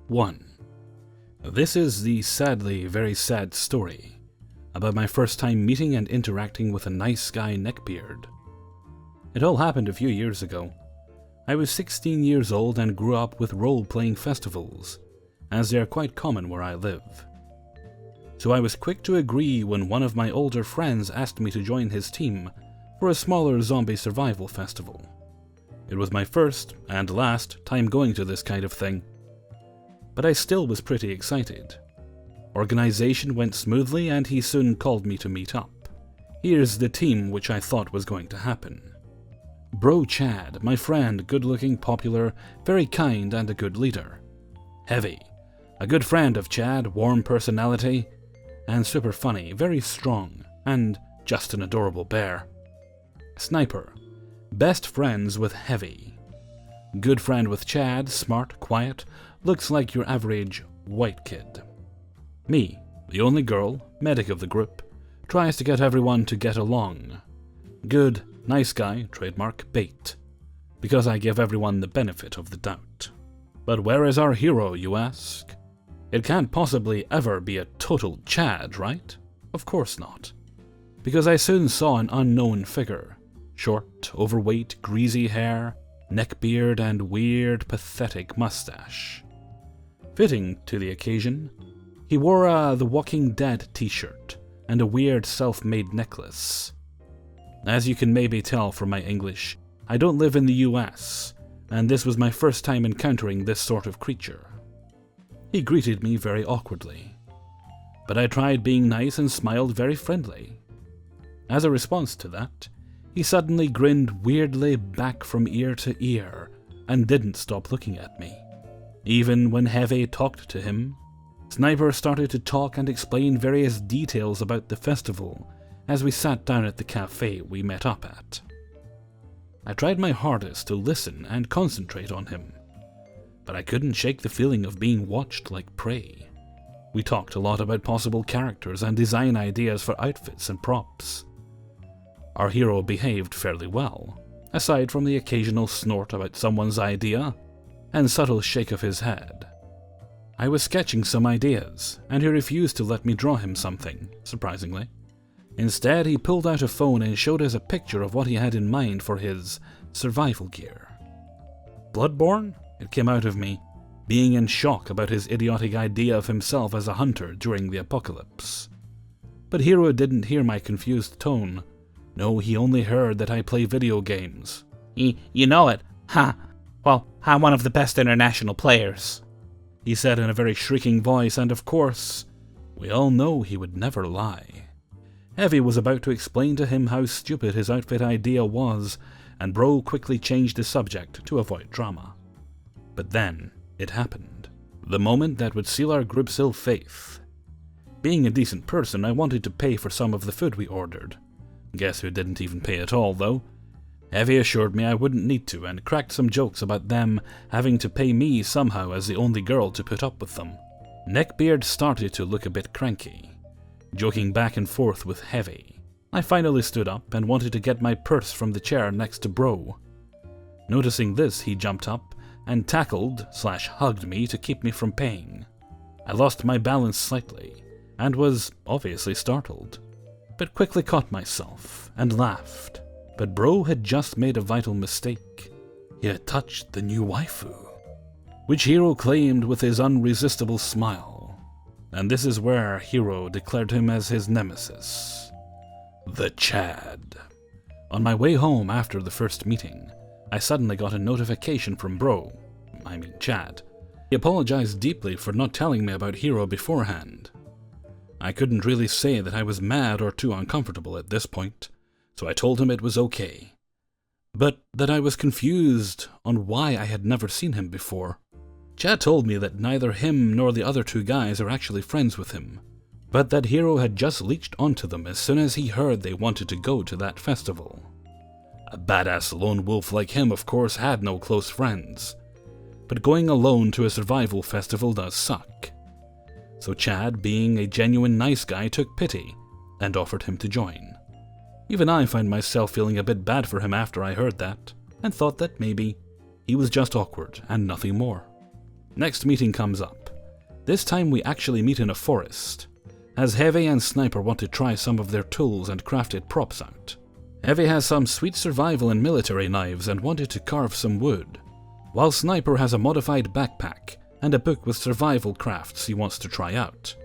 1. This is the sadly very sad story about my first time meeting and interacting with a nice guy Neckbeard. It all happened a few years ago. I was 16 years old and grew up with role-playing festivals, as they are quite common where I live. So I was quick to agree when one of my older friends asked me to join his team for a smaller zombie survival festival. It was my first and last time going to this kind of thing, but I still was pretty excited. Organization went smoothly and he soon called me to meet up. Here's the team which I thought was going to happen. Bro Chad, my friend, good-looking, popular, very kind and a good leader. Heavy, a good friend of Chad, warm personality, and super funny, very strong, and just an adorable bear. Sniper, best friends with Heavy. Good friend with Chad, smart, quiet, looks like your average white kid. Me, the only girl, medic of the group, tries to get everyone to get along. Good, nice guy, trademark bait, because I give everyone the benefit of the doubt. But where is our hero, you ask? It can't possibly ever be a total Chad, right? Of course not. Because I soon saw an unknown figure. Short, overweight, greasy hair, neckbeard, and weird, pathetic mustache. Fitting to the occasion, he wore The Walking Dead t-shirt and a weird self-made necklace. As you can maybe tell from my English, I don't live in the US, and this was my first time encountering this sort of creature. He greeted me very awkwardly, but I tried being nice and smiled very friendly. As a response to that, he suddenly grinned weirdly back from ear to ear and didn't stop looking at me. Even when Heavy talked to him, Sniper started to talk and explain various details about the festival as we sat down at the cafe we met up at. I tried my hardest to listen and concentrate on him, but I couldn't shake the feeling of being watched like prey. We talked a lot about possible characters and design ideas for outfits and props. Our hero behaved fairly well, aside from the occasional snort about someone's idea and subtle shake of his head. I was sketching some ideas, and he refused to let me draw him something, surprisingly. Instead, he pulled out a phone and showed us a picture of what he had in mind for his survival gear. Bloodborne? It came out of me, being in shock about his idiotic idea of himself as a hunter during the apocalypse. But Hero didn't hear my confused tone. No, he only heard that I play video games. You know it, huh? Well, I'm one of the best international players, he said in a very shrieking voice, and of course, we all know he would never lie. Heavy was about to explain to him how stupid his outfit idea was, and Bro quickly changed the subject to avoid drama. But then, it happened. The moment that would seal our group's ill faith. Being a decent person, I wanted to pay for some of the food we ordered. Guess who didn't even pay at all, though? Heavy assured me I wouldn't need to, and cracked some jokes about them having to pay me somehow as the only girl to put up with them. Neckbeard started to look a bit cranky, joking back and forth with Heavy. I finally stood up and wanted to get my purse from the chair next to Bro. Noticing this, he jumped up and tackled/hugged me to keep me from paying. I lost my balance slightly, and was obviously startled, but quickly caught myself and laughed. But Bro had just made a vital mistake. He had touched the new waifu, which Hero claimed with his unresistible smile. And this is where Hero declared him as his nemesis, the Chad. On my way home after the first meeting, I suddenly got a notification from Chad. He apologized deeply for not telling me about Hero beforehand. I couldn't really say that I was mad or too uncomfortable at this point, so I told him it was okay, but that I was confused on why I had never seen him before. Chad told me that neither him nor the other two guys are actually friends with him, but that Hero had just leached onto them as soon as he heard they wanted to go to that festival. A badass lone wolf like him, of course, had no close friends, but going alone to a survival festival does suck. So Chad, being a genuine nice guy, took pity and offered him to join. Even I find myself feeling a bit bad for him after I heard that, and thought that maybe he was just awkward and nothing more. Next meeting comes up. This time we actually meet in a forest, as Heavy and Sniper want to try some of their tools and crafted props out. Heavy has some sweet survival and military knives and wanted to carve some wood, while Sniper has a modified backpack and a book with survival crafts he wants to try out.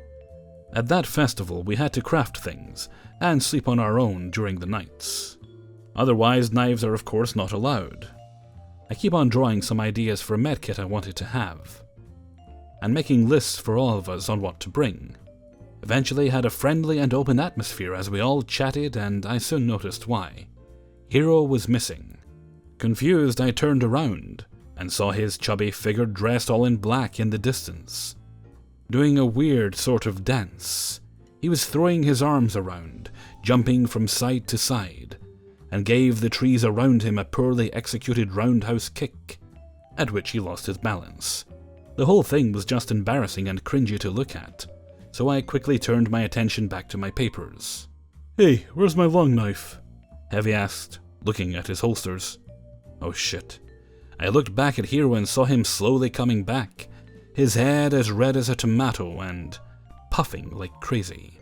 At that festival we had to craft things and sleep on our own during the nights. Otherwise, knives are of course not allowed. I keep on drawing some ideas for a medkit I wanted to have, and making lists for all of us on what to bring. Eventually had a friendly and open atmosphere as we all chatted, and I soon noticed why. Hero was missing. Confused, I turned around and saw his chubby figure dressed all in black in the distance, doing a weird sort of dance. He was throwing his arms around, jumping from side to side, and gave the trees around him a poorly executed roundhouse kick, at which he lost his balance. The whole thing was just embarrassing and cringy to look at, so I quickly turned my attention back to my papers. "Hey, where's my long knife?" Heavy asked, looking at his holsters. Oh shit. I looked back at Hero and saw him slowly coming back, his head as red as a tomato and puffing like crazy.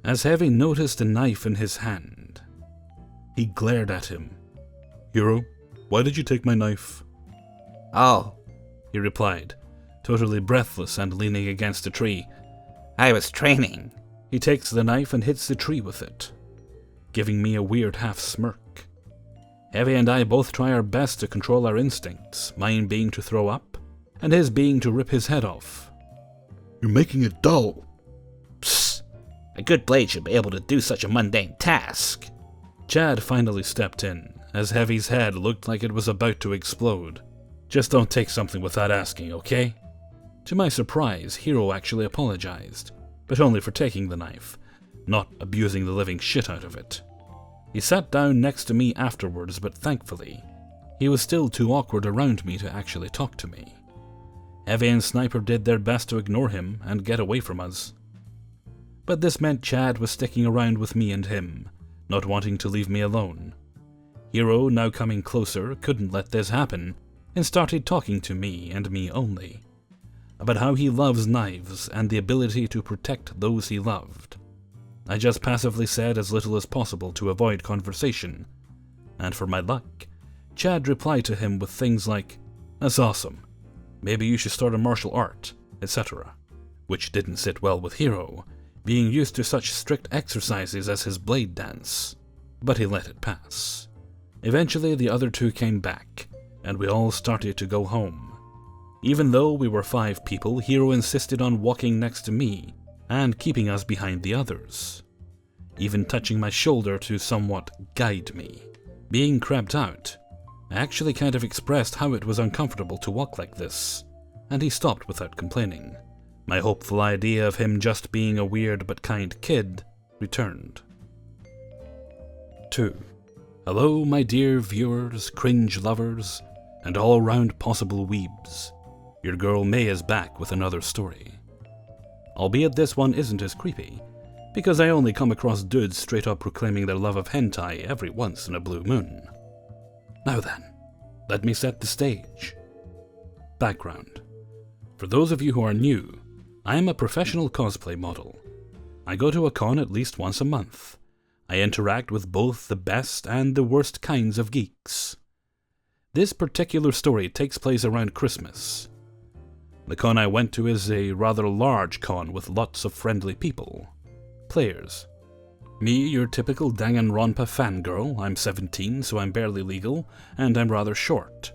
As Heavy noticed the knife in his hand, he glared at him. "Hero, why did you take my knife?" "Oh," he replied, totally breathless and leaning against a tree. "I was training." He takes the knife and hits the tree with it, giving me a weird half smirk. Heavy and I both try our best to control our instincts, mine being to throw up, and his being to rip his head off. "You're making it dull." "Psst, a good blade should be able to do such a mundane task." Chad finally stepped in, as Heavy's head looked like it was about to explode. "Just don't take something without asking, okay?" To my surprise, Hero actually apologized, but only for taking the knife, not abusing the living shit out of it. He sat down next to me afterwards, but thankfully, he was still too awkward around me to actually talk to me. Heavy and Sniper did their best to ignore him and get away from us. But this meant Chad was sticking around with me and him, not wanting to leave me alone. Hero, now coming closer, couldn't let this happen, and started talking to me and me only, about how he loves knives and the ability to protect those he loved. I just passively said as little as possible to avoid conversation, and for my luck, Chad replied to him with things like, "That's awesome, maybe you should start a martial art," etc., which didn't sit well with Hero, being used to such strict exercises as his blade dance, but he let it pass. Eventually the other two came back, and we all started to go home. Even though we were 5 people, Hero insisted on walking next to me and keeping us behind the others, even touching my shoulder to somewhat guide me. Being cramped out, I actually kind of expressed how it was uncomfortable to walk like this, and he stopped without complaining. My hopeful idea of him just being a weird but kind kid returned. 2. Hello, my dear viewers, cringe lovers, and all-round possible weebs. Your girl May is back with another story. Albeit this one isn't as creepy, because I only come across dudes straight up proclaiming their love of hentai every once in a blue moon. Now then, let me set the stage. Background. For those of you who are new, I am a professional cosplay model. I go to a con at least once a month. I interact with both the best and the worst kinds of geeks. This particular story takes place around Christmas. The con I went to is a rather large con with lots of friendly people. Players. Me, your typical Danganronpa fangirl. I'm 17, so I'm barely legal, and I'm rather short.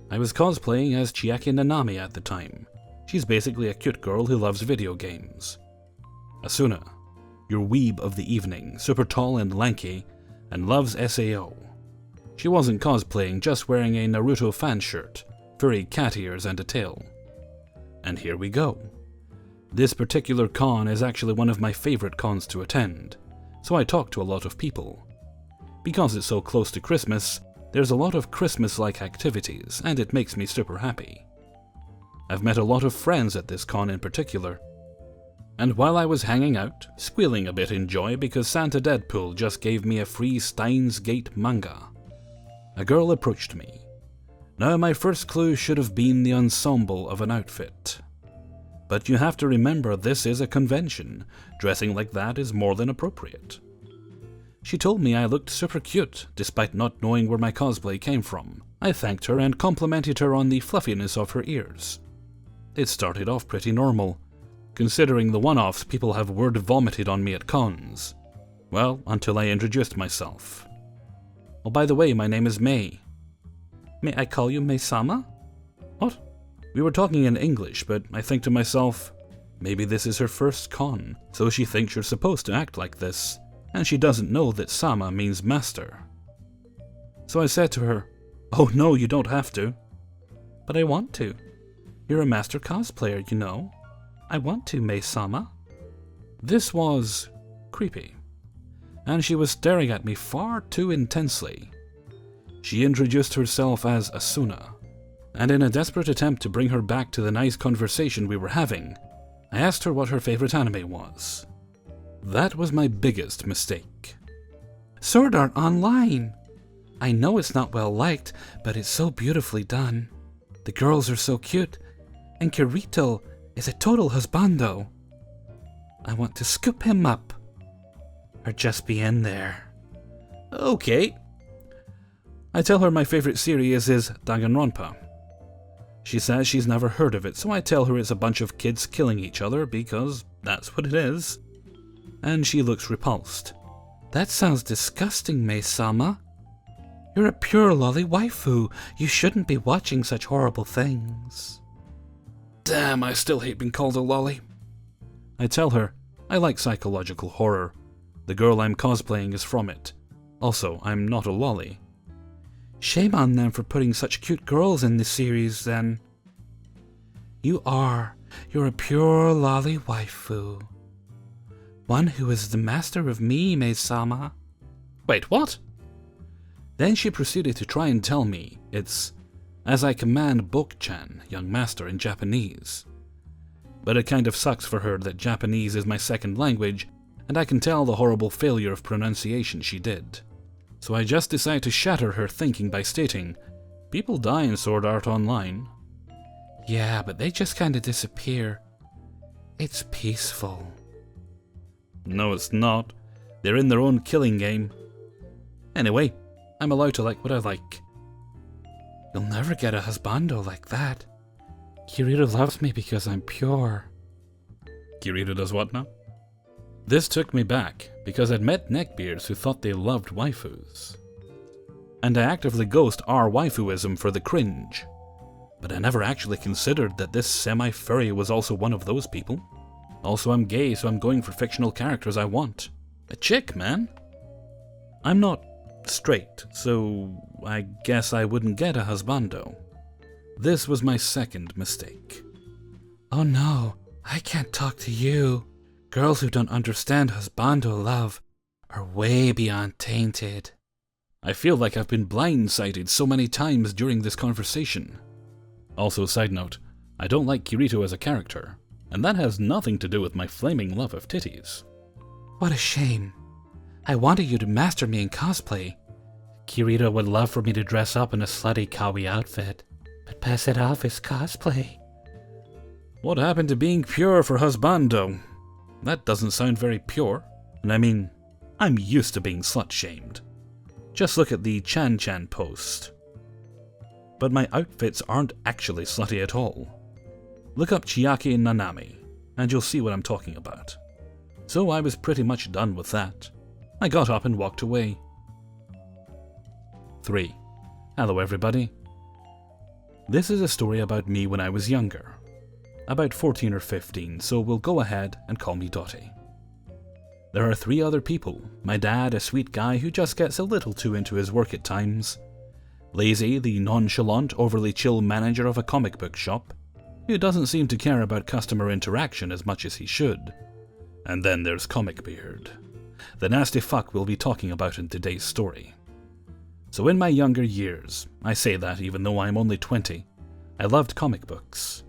I was cosplaying as Chiaki Nanami at the time. She's basically a cute girl who loves video games. Asuna, your weeb of the evening, super tall and lanky, and loves SAO. She wasn't cosplaying, just wearing a Naruto fan shirt, furry cat ears and a tail. And here we go. This particular con is actually one of my favorite cons to attend, so I talk to a lot of people. Because it's so close to Christmas, there's a lot of Christmas-like activities, and it makes me super happy. I've met a lot of friends at this con in particular. And while I was hanging out, squealing a bit in joy because Santa Deadpool just gave me a free Steins Gate manga, a girl approached me. Now, my first clue should have been the ensemble of an outfit. But you have to remember this is a convention. Dressing like that is more than appropriate. She told me I looked super cute, despite not knowing where my cosplay came from. I thanked her and complimented her on the fluffiness of her ears. It started off pretty normal, considering the one-offs people have word vomited on me at cons. Well, until I introduced myself. Oh, by the way, my name is May. May I call you May-sama? What? We were talking in English, but I think to myself, maybe this is her first con, so she thinks you're supposed to act like this, and she doesn't know that Sama means master. So I said to her, "Oh no, you don't have to." "But I want to. You're a master cosplayer, you know. I want to, May-sama." This was creepy, and she was staring at me far too intensely. She introduced herself as Asuna, and in a desperate attempt to bring her back to the nice conversation we were having, I asked her what her favorite anime was. That was my biggest mistake. "Sword Art Online. I know it's not well liked, but it's so beautifully done. The girls are so cute, and Kirito is a total husbando. I want to scoop him up, or just be in there." Okay. I tell her my favorite series is Danganronpa. She says she's never heard of it, so I tell her it's a bunch of kids killing each other because that's what it is. And she looks repulsed. "That sounds disgusting, May-sama. You're a pure lolly waifu. You shouldn't be watching such horrible things." Damn, I still hate being called a lolly. I tell her I like psychological horror. The girl I'm cosplaying is from it. Also, I'm not a lolly. "Shame on them for putting such cute girls in this series, then." "You are. You're a pure lolly waifu. One who is the master of me, May-sama." Wait, what? Then she proceeded to try and tell me it's "as I command Bok-chan, young master," in Japanese. But it kind of sucks for her that Japanese is my second language, and I can tell the horrible failure of pronunciation she did. So I just decide to shatter her thinking by stating, "People die in Sword Art Online." "Yeah, but they just kind of disappear. It's peaceful." No, it's not. They're in their own killing game. Anyway, I'm allowed to like what I like. "You'll never get a husbando like that. Kirito loves me because I'm pure." Kirito does what now? This took me back, because I'd met neckbeards who thought they loved waifus. And I actively ghost our waifuism for the cringe. But I never actually considered that this semi-furry was also one of those people. Also, I'm gay, so I'm going for fictional characters I want. A chick, man. I'm not straight, so I guess I wouldn't get a husbando. This was my second mistake. "Oh no, I can't talk to you. Girls who don't understand husbando love are way beyond tainted." I feel like I've been blindsided so many times during this conversation. Also, side note, I don't like Kirito as a character, and that has nothing to do with my flaming love of titties. "What a shame. I wanted you to master me in cosplay. Kirito would love for me to dress up in a slutty kawaii outfit, but pass it off as cosplay." What happened to being pure for husbando? That doesn't sound very pure. And I mean, I'm used to being slut-shamed. Just look at the Chan-Chan post. But my outfits aren't actually slutty at all. Look up Chiaki Nanami, and you'll see what I'm talking about. So I was pretty much done with that. I got up and walked away. 3. Hello everybody. This is a story about me when I was younger. About 14 or 15, so we'll go ahead and call me Dottie. There are 3 other people. My dad, a sweet guy who just gets a little too into his work at times. Lazy, the nonchalant, overly chill manager of a comic book shop, who doesn't seem to care about customer interaction as much as he should. And then there's Comicbeard, the nasty fuck we'll be talking about in today's story. So in my younger years, I say that even though I'm only 20, I loved comic books.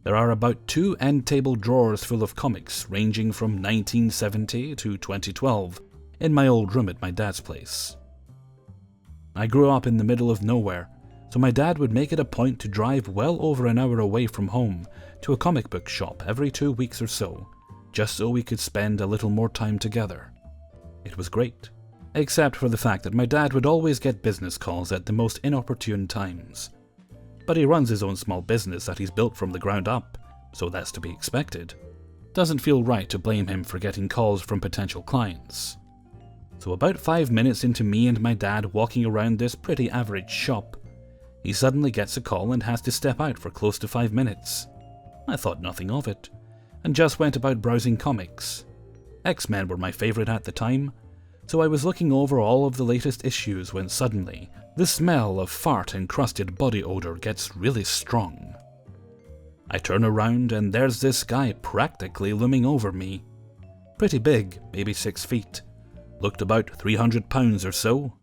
There are about 2 end-table drawers full of comics ranging from 1970 to 2012 in my old room at my dad's place. I grew up in the middle of nowhere, so my dad would make it a point to drive well over an hour away from home to a comic book shop every 2 weeks or so, just so we could spend a little more time together. It was great, except for the fact that my dad would always get business calls at the most inopportune times. But he runs his own small business that he's built from the ground up, so that's to be expected. Doesn't feel right to blame him for getting calls from potential clients. So about 5 minutes into me and my dad walking around this pretty average shop, he suddenly gets a call and has to step out for close to 5 minutes. I thought nothing of it, and just went about browsing comics. X-Men were my favourite at the time, so I was looking over all of the latest issues when suddenly the smell of fart-encrusted body odour gets really strong. I turn around and there's this guy practically looming over me. Pretty big, maybe 6 feet. Looked about 300 pounds or so.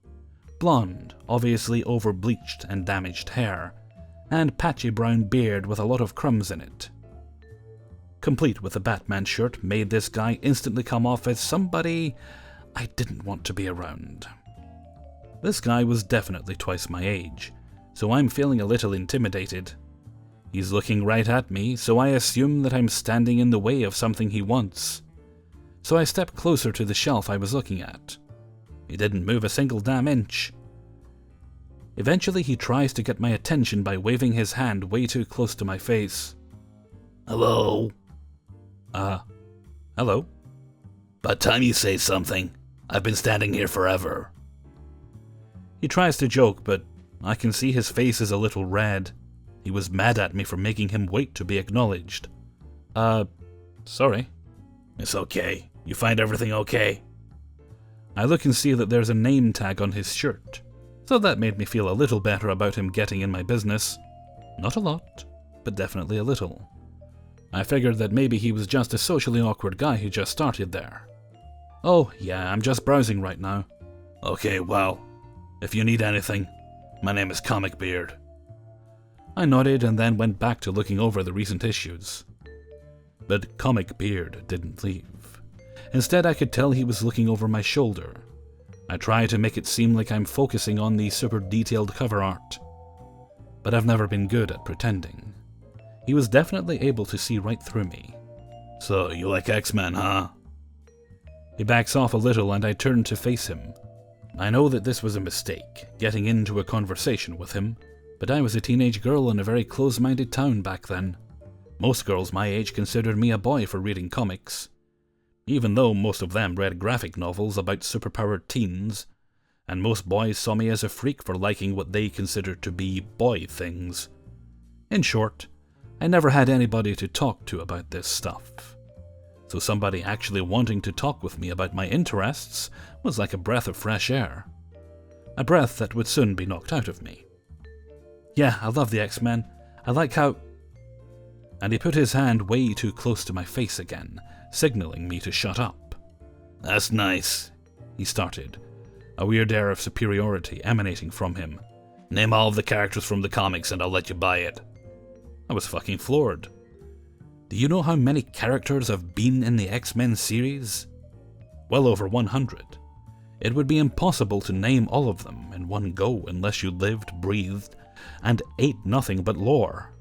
Blonde, obviously over-bleached and damaged hair, and patchy brown beard with a lot of crumbs in it. Complete with a Batman shirt made this guy instantly come off as somebody I didn't want to be around. This guy was definitely twice my age, so I'm feeling a little intimidated. He's looking right at me, so I assume that I'm standing in the way of something he wants. So I step closer to the shelf I was looking at. He didn't move a single damn inch. Eventually he tries to get my attention by waving his hand way too close to my face. Hello? Hello? About time you say something. I've been standing here forever. He tries to joke, but I can see his face is a little red. He was mad at me for making him wait to be acknowledged. Sorry. It's okay. You find everything okay? I look and see that there's a name tag on his shirt, so that made me feel a little better about him getting in my business. Not a lot, but definitely a little. I figured that maybe he was just a socially awkward guy who just started there. Oh, yeah, I'm just browsing right now. Okay, well, if you need anything, my name is Comic Beard. I nodded and then went back to looking over the recent issues. But Comic Beard didn't leave. Instead, I could tell he was looking over my shoulder. I try to make it seem like I'm focusing on the super detailed cover art, but I've never been good at pretending. He was definitely able to see right through me. So, you like X-Men, huh? He backs off a little and I turn to face him. I know that this was a mistake, getting into a conversation with him, but I was a teenage girl in a very close-minded town back then. Most girls my age considered me a boy for reading comics, even though most of them read graphic novels about superpowered teens, and most boys saw me as a freak for liking what they considered to be boy things. In short, I never had anybody to talk to about this stuff. So somebody actually wanting to talk with me about my interests was like a breath of fresh air. A breath that would soon be knocked out of me. Yeah, I love the X-Men. I like how... And he put his hand way too close to my face again, signaling me to shut up. That's nice, he started, a weird air of superiority emanating from him. Name all of the characters from the comics and I'll let you buy it. I was fucking floored. Do you know how many characters have been in the X-Men series? Well over 100. It would be impossible to name all of them in one go unless you lived, breathed, and ate nothing but lore.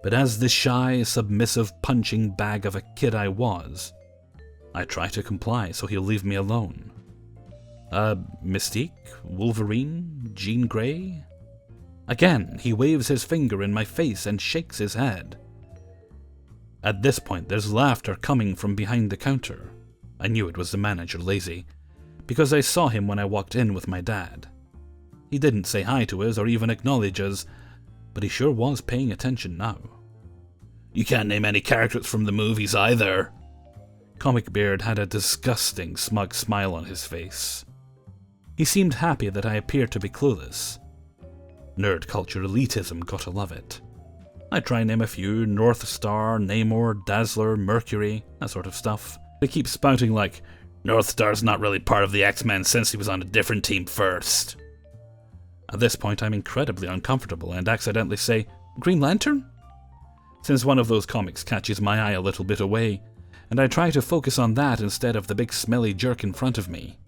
But as the shy, submissive punching bag of a kid I was, I try to comply so he'll leave me alone. Mystique? Wolverine? Jean Grey? Again, he waves his finger in my face and shakes his head. At this point, there's laughter coming from behind the counter. I knew it was the manager, Lazy, because I saw him when I walked in with my dad. He didn't say hi to us or even acknowledge us, but he sure was paying attention now. You can't name any characters from the movies either. Comic Beard had a disgusting, smug smile on his face. He seemed happy that I appeared to be clueless. Nerd culture elitism, gotta love it. I try and name a few: North Star, Namor, Dazzler, Mercury, that sort of stuff. They keep spouting like, North Star's not really part of the X-Men since he was on a different team first. At this point I'm incredibly uncomfortable and accidentally say, Green Lantern? Since one of those comics catches my eye a little bit away, and I try to focus on that instead of the big smelly jerk in front of me.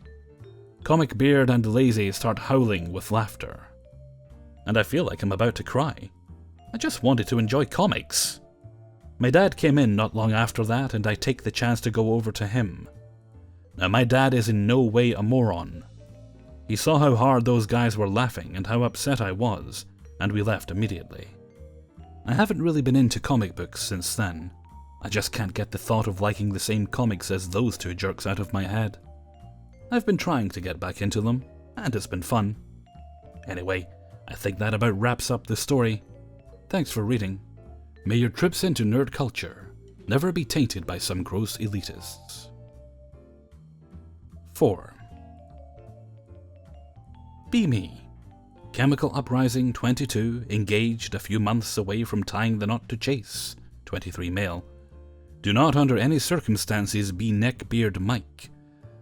Comic Beard and Lazy start howling with laughter. and I feel like I'm about to cry. I just wanted to enjoy comics. My dad came in not long after that, and I take the chance to go over to him. Now, my dad is in no way a moron. He saw how hard those guys were laughing and how upset I was, and we left immediately. I haven't really been into comic books since then. I just can't get the thought of liking the same comics as those two jerks out of my head. I've been trying to get back into them, and it's been fun. Anyway, I think that about wraps up the story. Thanks for reading. May your trips into nerd culture never be tainted by some gross elitists. 4. Be me. Chemical Uprising 22, engaged, a few months away from tying the knot to Chase, 23 male. Do not under any circumstances be Neckbeard Mike,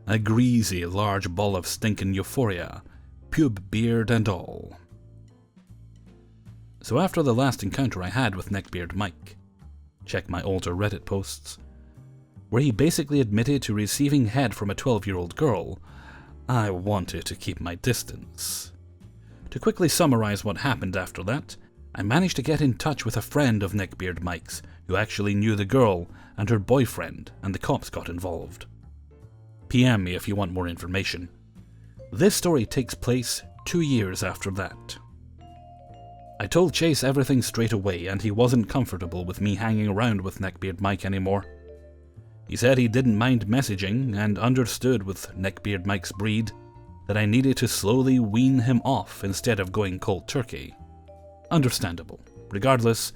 a greasy large ball of stinkin' euphoria, pube beard and all. So after the last encounter I had with Neckbeard Mike, check my older Reddit posts, where he basically admitted to receiving head from a 12-year-old girl, I wanted to keep my distance. To quickly summarize what happened after that, I managed to get in touch with a friend of Neckbeard Mike's who actually knew the girl and her boyfriend, and the cops got involved. PM me if you want more information. This story takes place 2 years after that. I told Chase everything straight away, and he wasn't comfortable with me hanging around with Neckbeard Mike anymore. He said he didn't mind messaging, and understood with Neckbeard Mike's breed that I needed to slowly wean him off instead of going cold turkey. Understandable. Regardless,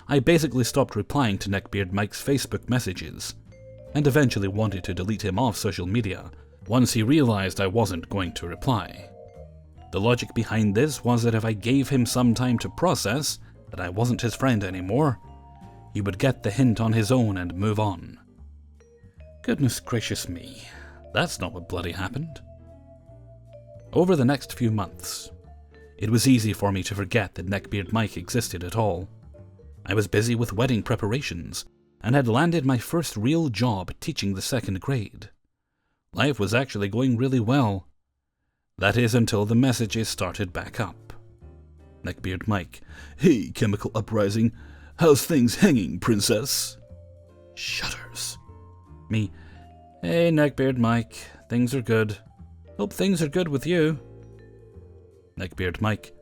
I basically stopped replying to Neckbeard Mike's Facebook messages, and eventually wanted to delete him off social media once he realized I wasn't going to reply. The logic behind this was that if I gave him some time to process that I wasn't his friend anymore, he would get the hint on his own and move on. Goodness gracious me, that's not what bloody happened. Over the next few months, it was easy for me to forget that Neckbeard Mike existed at all. I was busy with wedding preparations, and had landed my first real job teaching the 2nd grade. Life was actually going really well. That is until the messages started back up. Neckbeard Mike: "Hey, Chemical Uprising, how's things hanging, princess?" Shudders. Me: "Hey, Neckbeard Mike, things are good. Hope things are good with you." Neckbeard Mike: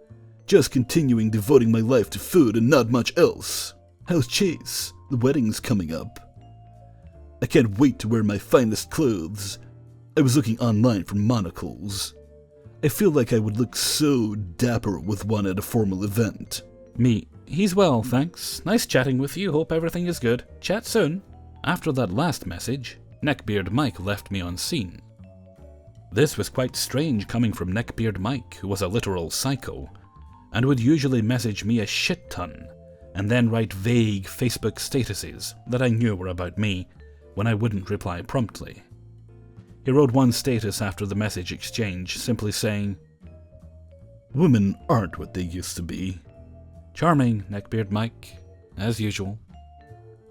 "Just continuing devoting my life to food and not much else. How's Chase? The wedding's coming up. I can't wait to wear my finest clothes. I was looking online for monocles. I feel like I would look so dapper with one at a formal event." Me: "He's well, thanks. Nice chatting with you. Hope everything is good. Chat soon." After that last message, Neckbeard Mike left me on scene. This was quite strange coming from Neckbeard Mike, who was a literal psycho, and would usually message me a shit ton, and then write vague Facebook statuses that I knew were about me when I wouldn't reply promptly. He wrote one status after the message exchange, simply saying, "Women aren't what they used to be." Charming, Neckbeard Mike, as usual.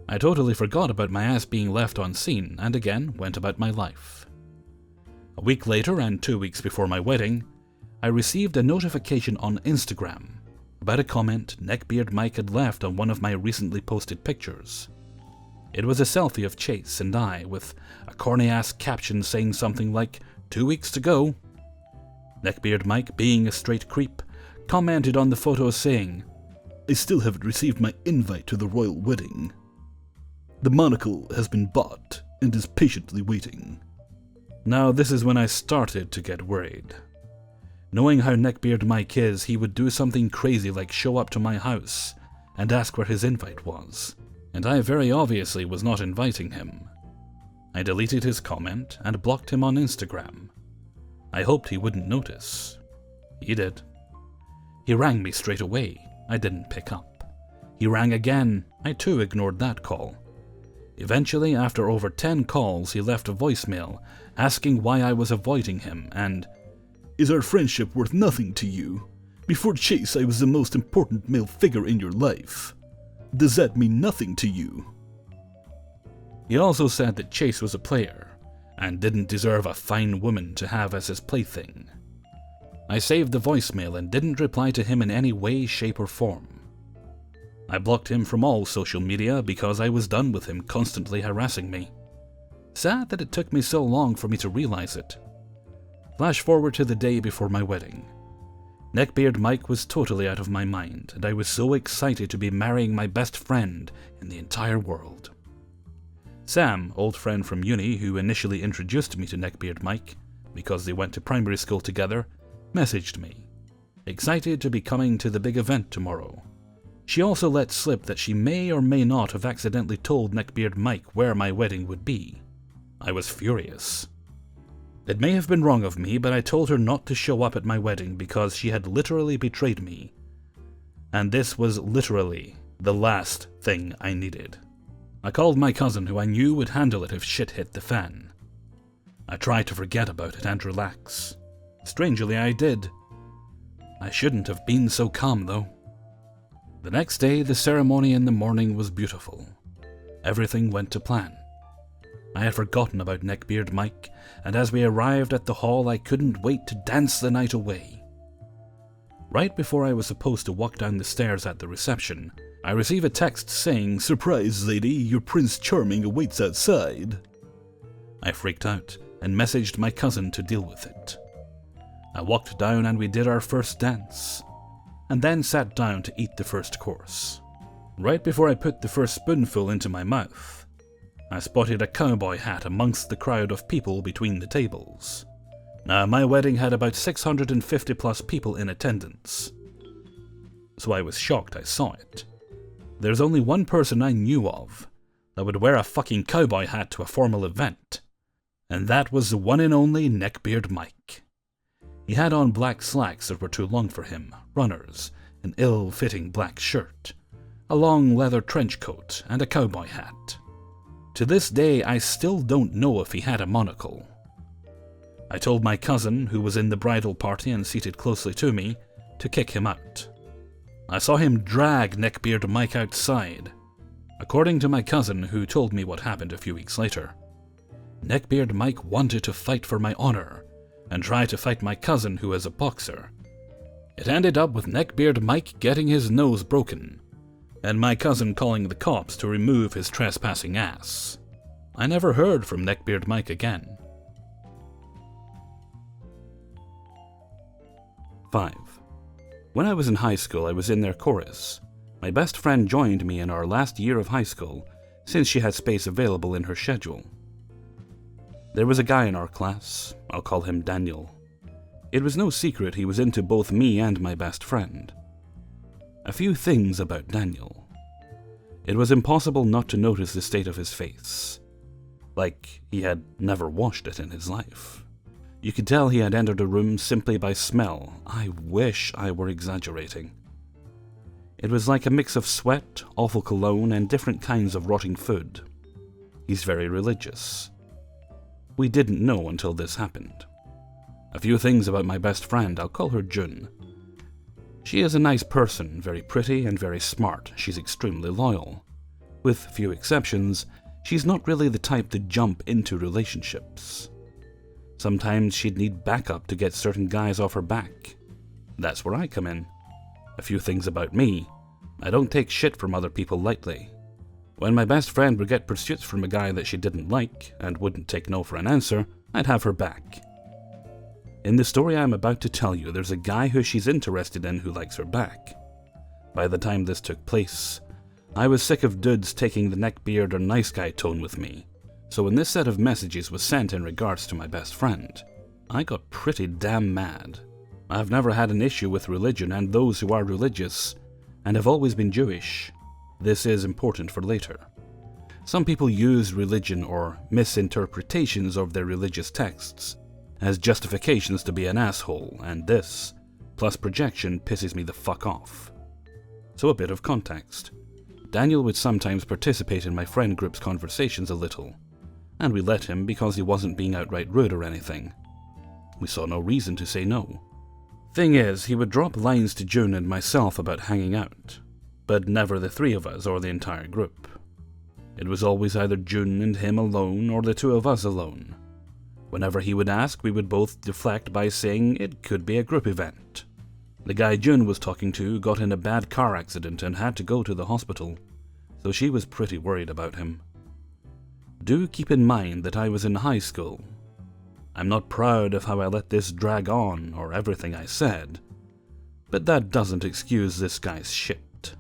I totally forgot about my ass being left on scene, and again went about my life. A week later, and 2 weeks before my wedding, I received a notification on Instagram about a comment Neckbeard Mike had left on one of my recently posted pictures. It was a selfie of Chase and I, with a corny-ass caption saying something like, "2 weeks to go." Neckbeard Mike, being a straight creep, commented on the photo saying, "I still haven't received my invite to the royal wedding. The monocle has been bought and is patiently waiting." Now this is when I started to get worried. Knowing how Neckbeard Mike is, he would do something crazy like show up to my house and ask where his invite was, and I very obviously was not inviting him. I deleted his comment and blocked him on Instagram. I hoped he wouldn't notice. He did. He rang me straight away. I didn't pick up. He rang again. I too ignored that call. Eventually, after over 10 calls, he left a voicemail asking why I was avoiding him and, "Is our friendship worth nothing to you? Before Chase, I was the most important male figure in your life. Does that mean nothing to you?" He also said that Chase was a player and didn't deserve a fine woman to have as his plaything. I saved the voicemail and didn't reply to him in any way, shape, or form. I blocked him from all social media because I was done with him constantly harassing me. Sad that it took me so long for me to realize it. Flash forward to the day before my wedding. Neckbeard Mike was totally out of my mind, and I was so excited to be marrying my best friend in the entire world. Sam, old friend from uni who initially introduced me to Neckbeard Mike, because they went to primary school together, messaged me, excited to be coming to the big event tomorrow. She also let slip that she may or may not have accidentally told Neckbeard Mike where my wedding would be. I was furious. It may have been wrong of me, but I told her not to show up at my wedding because she had literally betrayed me. And this was literally the last thing I needed. I called my cousin, who I knew would handle it if shit hit the fan. I tried to forget about it and relax. Strangely, I did. I shouldn't have been so calm, though. The next day, the ceremony in the morning was beautiful. Everything went to plan. I had forgotten about Neckbeard Mike, and as we arrived at the hall, I couldn't wait to dance the night away. Right before I was supposed to walk down the stairs at the reception, I receive a text saying, "Surprise, lady, your Prince Charming awaits outside." I freaked out and messaged my cousin to deal with it. I walked down and we did our first dance, and then sat down to eat the first course. Right before I put the first spoonful into my mouth, I spotted a cowboy hat amongst the crowd of people between the tables. Now, my wedding had about 650 plus people in attendance, so I was shocked I saw it. There's only one person I knew of that would wear a fucking cowboy hat to a formal event, and that was the one and only Neckbeard Mike. He had on black slacks that were too long for him, runners, an ill-fitting black shirt, a long leather trench coat, and a cowboy hat. To this day, I still don't know if he had a monocle. I told my cousin, who was in the bridal party and seated closely to me, to kick him out. I saw him drag Neckbeard Mike outside. According to my cousin, who told me what happened a few weeks later, Neckbeard Mike wanted to fight for my honor, and try to fight my cousin, who is a boxer. It ended up with Neckbeard Mike getting his nose broken, and my cousin calling the cops to remove his trespassing ass. I never heard from Neckbeard Mike again. 5. When I was in high school, I was in their chorus. My best friend joined me in our last year of high school, since she had space available in her schedule. There was a guy in our class, I'll call him Daniel. It was no secret he was into both me and my best friend. A few things about Daniel. It was impossible not to notice the state of his face, like he had never washed it in his life. You could tell he had entered a room simply by smell. I wish I were exaggerating. It was like a mix of sweat, awful cologne, and different kinds of rotting food. He's very religious. We didn't know until this happened. A few things about my best friend, I'll call her June. She is a nice person, very pretty and very smart. She's extremely loyal. With few exceptions, she's not really the type to jump into relationships. Sometimes she'd need backup to get certain guys off her back. That's where I come in. A few things about me. I don't take shit from other people lightly. When my best friend would get pursuits from a guy that she didn't like and wouldn't take no for an answer, I'd have her back. In the story I'm about to tell you, there's a guy who she's interested in who likes her back. By the time this took place, I was sick of dudes taking the neckbeard or nice guy tone with me, so when this set of messages was sent in regards to my best friend, I got pretty damn mad. I've never had an issue with religion and those who are religious, and have always been Jewish. This is important for later. Some people use religion or misinterpretations of their religious texts as justifications to be an asshole, and this, plus projection, pisses me the fuck off. So a bit of context. Daniel would sometimes participate in my friend group's conversations a little, and we let him because he wasn't being outright rude or anything. We saw no reason to say no. Thing is, he would drop lines to June and myself about hanging out, but never the three of us or the entire group. It was always either June and him alone or the two of us alone. Whenever he would ask, we would both deflect by saying it could be a group event. The guy June was talking to got in a bad car accident and had to go to the hospital, so she was pretty worried about him. Do keep in mind that I was in high school. I'm not proud of how I let this drag on or everything I said, but that doesn't excuse this guy's shit.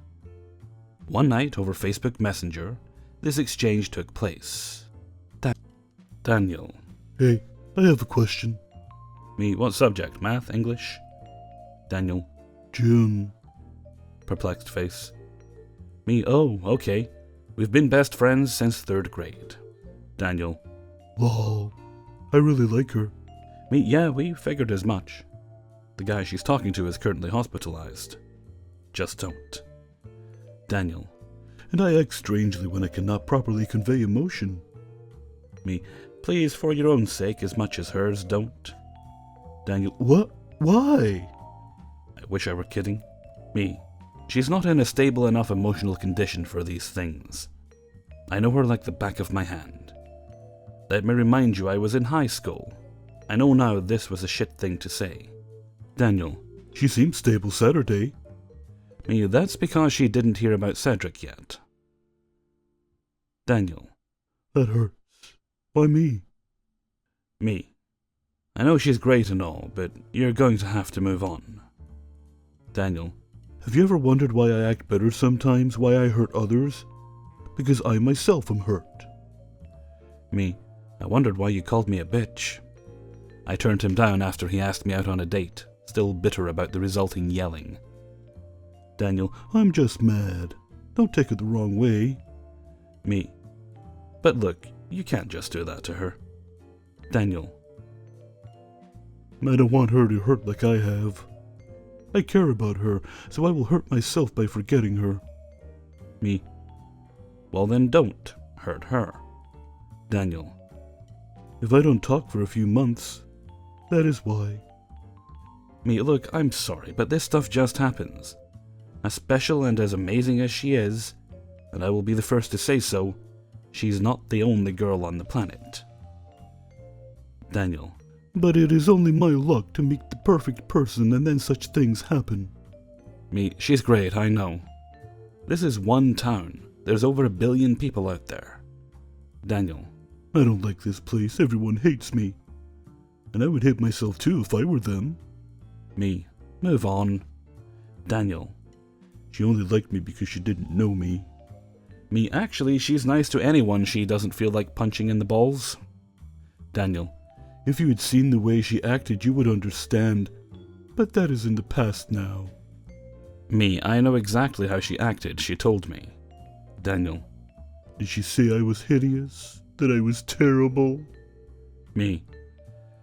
One night over Facebook Messenger, this exchange took place. Daniel. Hey, I have a question. Me, what subject? Math? English? Daniel. June. Perplexed face. Me, oh, okay. We've been best friends since 3rd grade. Daniel. Wow, I really like her. Me, yeah, we figured as much. The guy she's talking to is currently hospitalized. Just don't. Daniel. And I act strangely when I cannot properly convey emotion. Me, please, for your own sake as much as hers, don't. Daniel. What? Why? I wish I were kidding. Me, she's not in a stable enough emotional condition for these things. I know her like the back of my hand. Let me remind you I was in high school. I know now this was a shit thing to say. Daniel. She seemed stable Saturday. Me, that's because she didn't hear about Cedric yet. Daniel. That hurts. Why me? Me. I know she's great and all, but you're going to have to move on. Daniel. Have you ever wondered why I act better sometimes, why I hurt others? Because I myself am hurt. Me. I wondered why you called me a bitch. I turned him down after he asked me out on a date, still bitter about the resulting yelling. Daniel. I'm just mad. Don't take it the wrong way. Me. But look, you can't just do that to her. Daniel. I don't want her to hurt like I have. I care about her, so I will hurt myself by forgetting her. Me. Well then don't hurt her. Daniel. If I don't talk for a few months, that is why. Me, look, I'm sorry, but this stuff just happens. As special and as amazing as she is, and I will be the first to say so, she's not the only girl on the planet. Daniel. But it is only my luck to meet the perfect person and then such things happen. Me, she's great, I know. This is one town. There's over 1 billion people out there. Daniel. I don't like this place. Everyone hates me. And I would hate myself too if I were them. Me. Move on. Daniel. She only liked me because she didn't know me. Me, actually, she's nice to anyone she doesn't feel like punching in the balls. Daniel. If you had seen the way she acted, you would understand. But that is in the past now. Me, I know exactly how she acted, she told me. Daniel. Did she say I was hideous? That I was terrible? Me.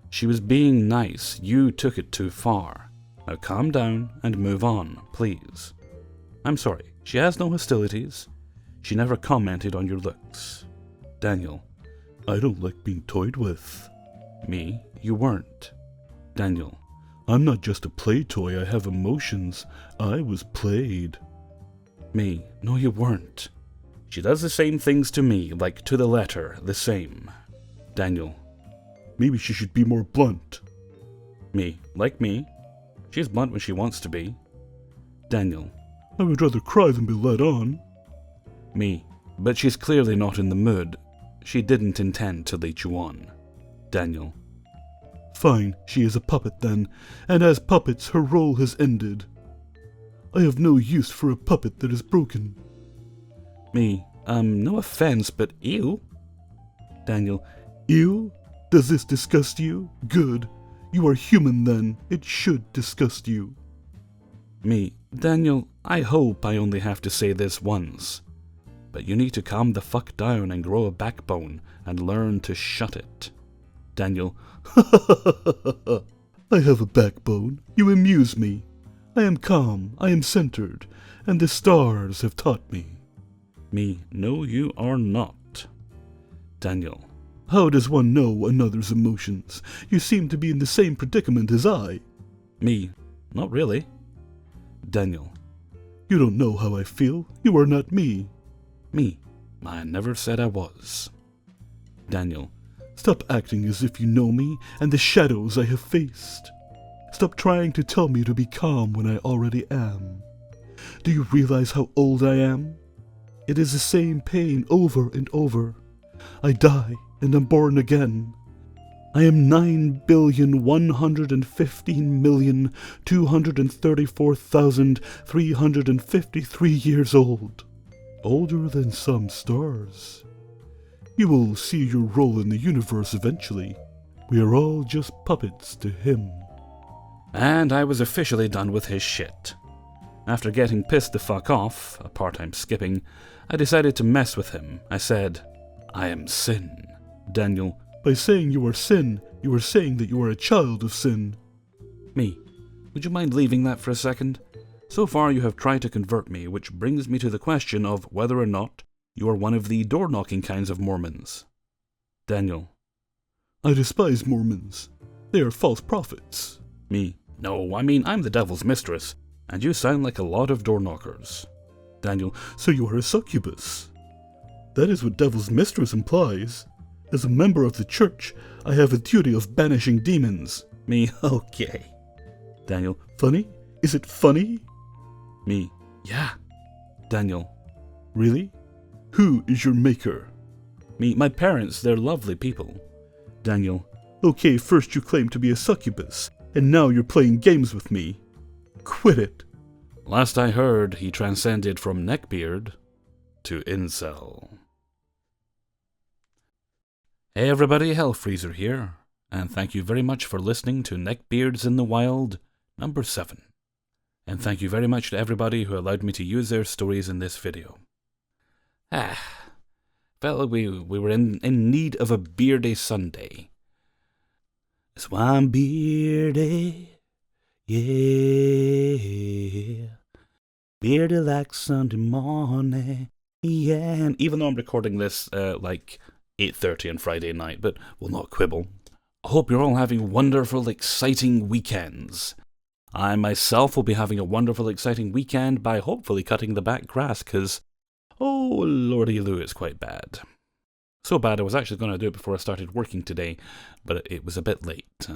She was being nice. You took it too far. Now calm down and move on, please. I'm sorry. She has no hostilities. She never commented on your looks. Daniel. I don't like being toyed with. Me. You weren't. Daniel. I'm not just a play toy. I have emotions. I was played. Me. No, you weren't. She does the same things to me, like to the letter, the same. Daniel. Maybe she should be more blunt. Me. Like me. She's blunt when she wants to be. Daniel. I would rather cry than be led on. Me. But she's clearly not in the mood. She didn't intend to lead you on. Daniel. Fine, she is a puppet then, and as puppets her role has ended. I have no use for a puppet that is broken. Me. No offense, but ew. Daniel. Ew? Does this disgust you? Good. You are human then. It should disgust you. Me. Daniel, I hope I only have to say this once. But you need to calm the fuck down and grow a backbone and learn to shut it. Daniel. I have a backbone. You amuse me. I am calm. I am centered. And the stars have taught me. Me. No, you are not. Daniel. How does one know another's emotions? You seem to be in the same predicament as I. Me. Not really. Daniel. You don't know how I feel. You are not me. Me. I never said I was. Daniel. Stop acting as if you know me and the shadows I have faced. Stop trying to tell me to be calm when I already am. Do you realize how old I am? It is the same pain over and over. I die and am born again. I am 9,115,234,353 years old. Older than some stars. You will see your role in the universe eventually. We are all just puppets to him. And I was officially done with his shit. After getting pissed the fuck off, a part I'm skipping, I decided to mess with him. I said, I am sin. Daniel, By saying you are sin, you are saying that you are a child of sin. me, would you mind leaving that for a second? So far you have tried to convert me, which brings me to the question of whether or not you are one of the door-knocking kinds of Mormons. Daniel, I despise Mormons. They are false prophets. me, no, I mean I'm the devil's mistress, and you sound like a lot of door-knockers. Daniel, So you are a succubus. That is what devil's mistress implies. As a member of the church, I have a duty of banishing demons. me, okay. Daniel, Funny? Is it funny? me, yeah. Daniel, Really? Who is your maker? me, my parents, they're lovely people. Daniel, Okay, first you claim to be a succubus, and now you're playing games with me. Quit it. last I heard, he transcended from neckbeard to incel. Hey everybody, Hellfreezer here, and thank you very much for listening to Neckbeards in the Wild, number 7. And thank you very much to everybody who allowed me to use their stories in this video. Felt like we were in need of a beardy Sunday. It's one beardy, yeah. Beardy like Sunday morning, yeah. And even though I'm recording this like 8:30 on Friday night, but we'll not quibble. I hope you're all having wonderful, exciting weekends. I myself will be having a wonderful, exciting weekend by hopefully cutting the back grass, because, oh lordy loo, it's quite bad. So bad I was actually going to do it before I started working today, but it was a bit late.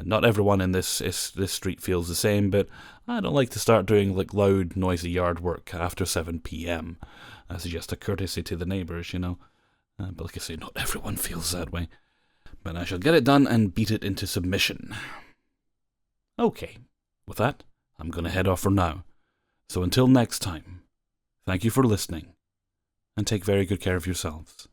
Not everyone in this street feels the same, but I don't like to start doing like loud, noisy yard work after 7 p.m. That's just a courtesy to the neighbours, you know. But like I say, not everyone feels that way. But I shall get it done and beat it into submission. Okay, with that, I'm going to head off for now. So until next time, thank you for listening, and take very good care of yourselves.